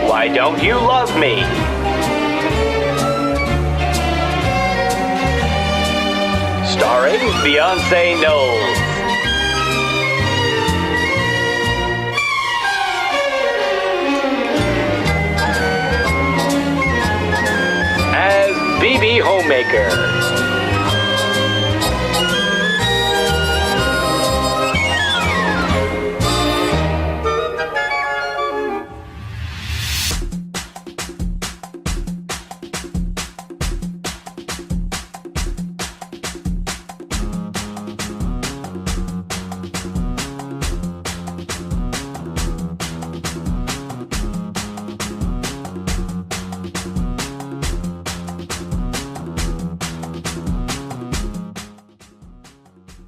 Why Don't You Love Me? Starring Beyonce Knowles. As BB Homemaker.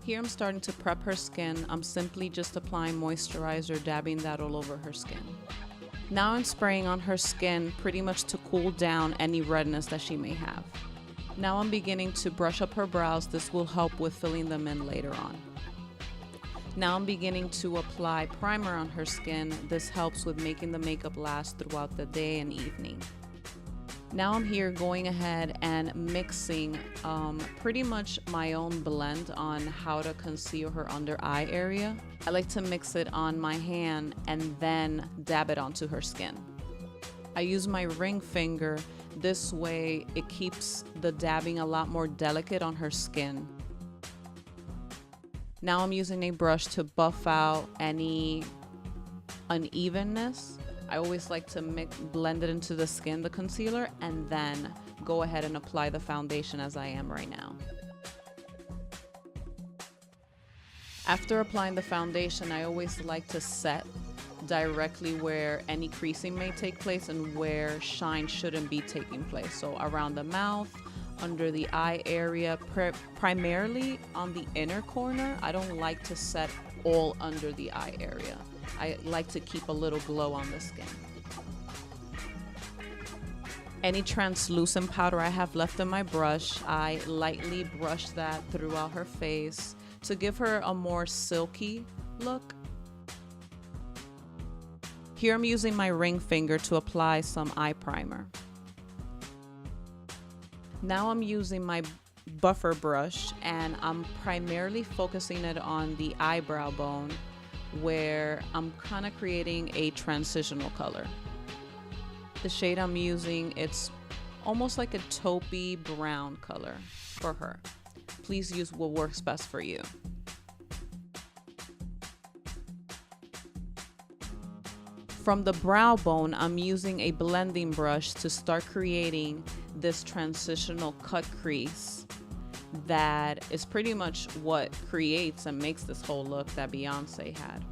Here I'm starting to prep her skin. I'm simply just applying moisturizer, dabbing that all over her skin. Now I'm spraying on her skin pretty much to cool down any redness that she may have. Now I'm beginning to brush up her brows. This will help with filling them in later on. Now I'm beginning to apply primer on her skin. This helps with making the makeup last throughout the day and evening. Now I'm here going ahead and mixing pretty much my own blend on how to conceal her under eye area. I like to mix it on my hand and then dab it onto her skin. I use my ring finger. This way it keeps the dabbing a lot more delicate on her skin. Now I'm using a brush to buff out any unevenness. I always like to blend it into the skin, the concealer, and then go ahead and apply the foundation as I am right now. After applying the foundation, I always like to set directly where any creasing may take place and where shine shouldn't be taking place. So around the mouth, under the eye area, primarily on the inner corner. I don't like to set all under the eye area. I like to keep a little glow on the skin. Any translucent powder I have left in my brush, I lightly brush that throughout her face to give her a more silky look. Here I'm using my ring finger to apply some eye primer. Now I'm using my buffer brush and I'm primarily focusing it on the eyebrow bone where I'm kind of creating a transitional color. The shade I'm using, it's almost like a taupey brown color for her. Please use what works best for you. From the brow bone, I'm using a blending brush to start creating this transitional cut crease that is pretty much what creates and makes this whole look that Beyonce had.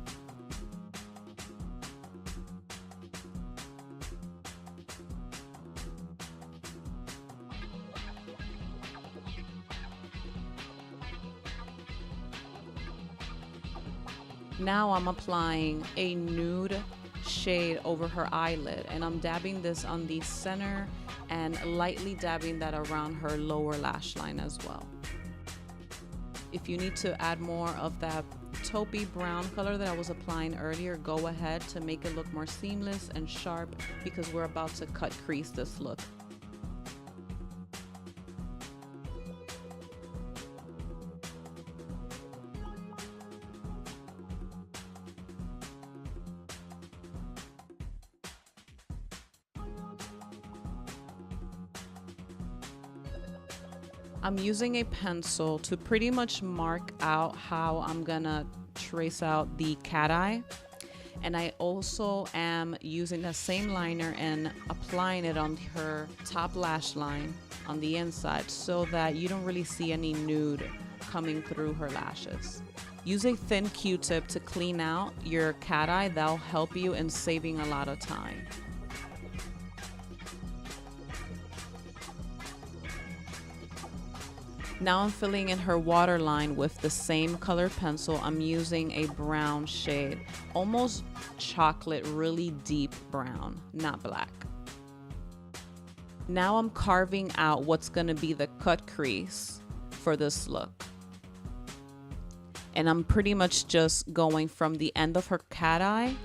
Now I'm applying a nude shade over her eyelid and I'm dabbing this on the center and lightly dabbing that around her lower lash line as well. If you need to add more of that taupey brown color that I was applying earlier, go ahead to make it look more seamless and sharp because we're about to cut crease this look. I'm using a pencil to pretty much mark out how I'm gonna trace out the cat eye. And I also am using the same liner and applying it on her top lash line on the inside so that you don't really see any nude coming through her lashes. Use a thin Q-tip to clean out your cat eye. That'll help you in saving a lot of time. Now I'm filling in her waterline with the same color pencil. I'm using a brown shade, almost chocolate, really deep brown, not black. Now I'm carving out what's gonna be the cut crease for this look. And I'm pretty much just going from the end of her cat eye,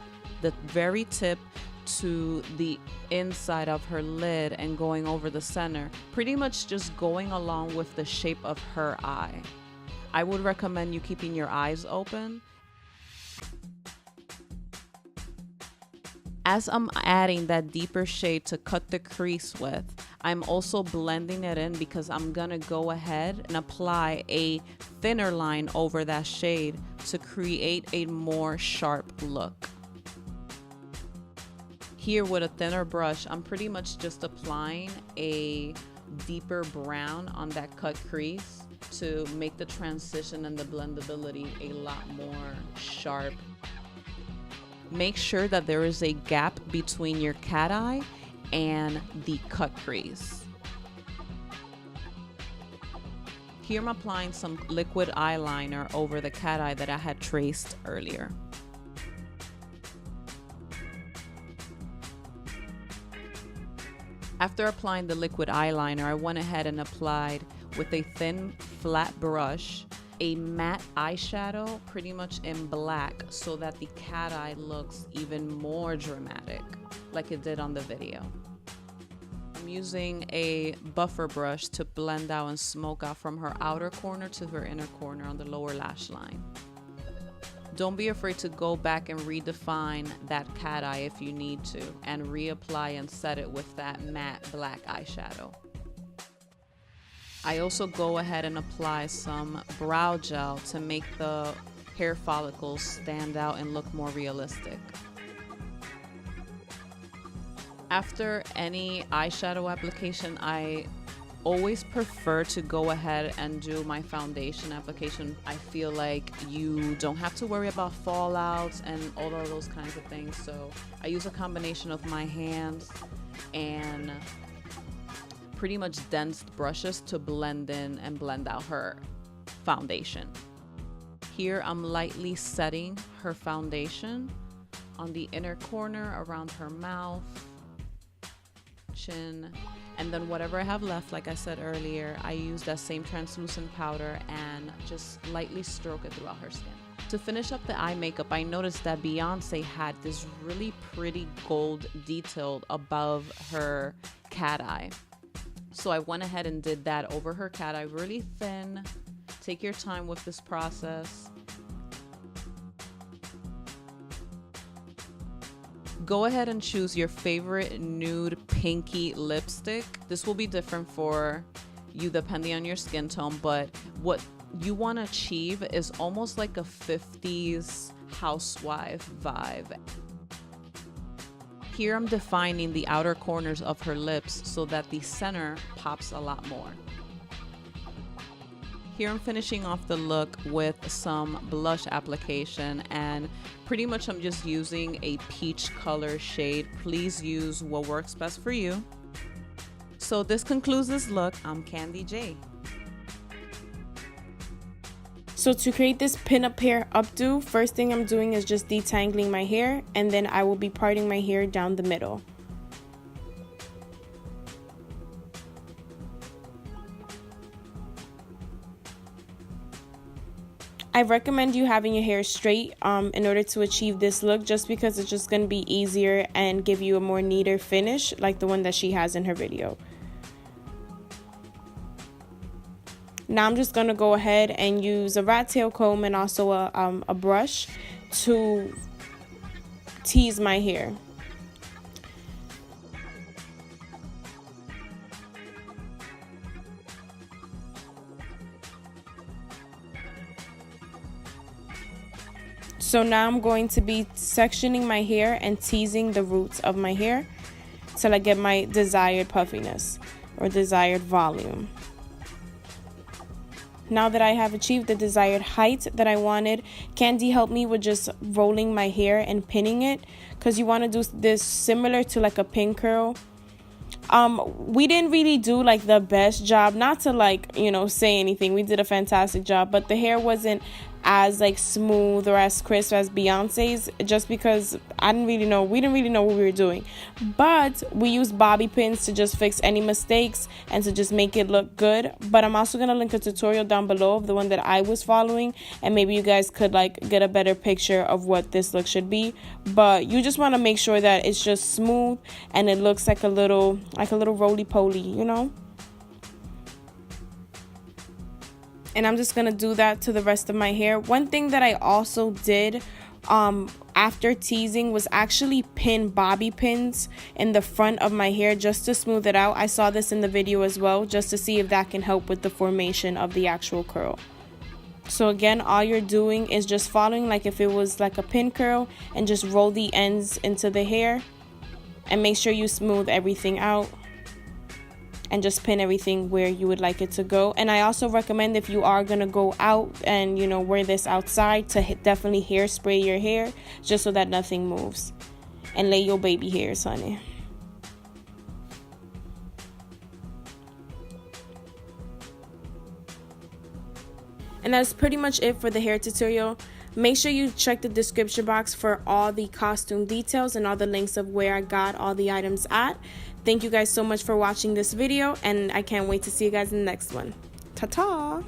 the very tip, to the inside of her lid and going over the center, pretty much just going along with the shape of her eye. I would recommend you keeping your eyes open. As I'm adding that deeper shade to cut the crease with, I'm also blending it in because I'm gonna go ahead and apply a thinner line over that shade to create a more sharp look. Here with a thinner brush, I'm pretty much just applying a deeper brown on that cut crease to make the transition and the blendability a lot more sharp. Make sure that there is a gap between your cat eye and the cut crease. Here I'm applying some liquid eyeliner over the cat eye that I had traced earlier. After applying the liquid eyeliner, I went ahead and applied with a thin flat brush a matte eyeshadow, pretty much in black, so that the cat eye looks even more dramatic, like it did on the video. I'm using a buffer brush to blend out and smoke out from her outer corner to her inner corner on the lower lash line. Don't be afraid to go back and redefine that cat eye if you need to, and reapply and set it with that matte black eyeshadow. I also go ahead and apply some brow gel to make the hair follicles stand out and look more realistic. After any eyeshadow application, I always prefer to go ahead and do my foundation application. I feel like you don't have to worry about fallouts and all of those kinds of things. So I use a combination of my hands and pretty much dense brushes to blend in and blend out her foundation. Here I'm lightly setting her foundation on the inner corner around her mouth, chin, and then whatever I have left, like I said earlier, I use that same translucent powder and just lightly stroke it throughout her skin. To finish up the eye makeup, I noticed that Beyonce had this really pretty gold detail above her cat eye. So I went ahead and did that over her cat eye, really thin. Take your time with this process. Go ahead and choose your favorite nude pinky lipstick. This will be different for you depending on your skin tone, but what you want to achieve is almost like a 50s housewife vibe. Here I'm defining the outer corners of her lips so that the center pops a lot more. Here I'm finishing off the look with some blush application, and pretty much I'm just using a peach color shade. Please use what works best for you. So this concludes this look. I'm Candy J. So to create this pin-up hair updo, first thing I'm doing is just detangling my hair, and then I will be parting my hair down the middle. I recommend you having your hair straight in order to achieve this look, just because it's just going to be easier and give you a more neater finish like the one that she has in her video. Now I'm just going to go ahead and use a rat tail comb and also a brush to tease my hair. So now I'm going to be sectioning my hair and teasing the roots of my hair till I get my desired puffiness or desired volume. Now that I have achieved the desired height that I wanted, Candy helped me with just rolling my hair and pinning it, because you want to do this similar to like a pin curl. We didn't really do like the best job, not to like, say anything. We did a fantastic job, but the hair wasn't as like smooth or as crisp as Beyonce's, just because we didn't really know what we were doing. But we used bobby pins to just fix any mistakes and to just make it look good. But I'm also gonna link a tutorial down below of the one that I was following, and maybe you guys could like get a better picture of what this look should be. But you just want to make sure that it's just smooth and it looks like a little roly-poly, you know. And I'm just gonna do that to the rest of my hair. One thing that I also did after teasing was actually pin bobby pins in the front of my hair just to smooth it out. I saw this in the video as well, just to see if that can help with the formation of the actual curl. So again, all you're doing is just following like if it was like a pin curl, and just roll the ends into the hair and make sure you smooth everything out and just pin everything where you would like it to go. And I also recommend, if you are gonna go out and you know wear this outside, to definitely hairspray your hair just so that nothing moves, and lay your baby hairs, honey. And that's pretty much it for the hair tutorial. Make sure you check the description box for all the costume details and all the links of where I got all the items at. Thank you guys so much for watching this video, and I can't wait to see you guys in the next one. Ta-ta!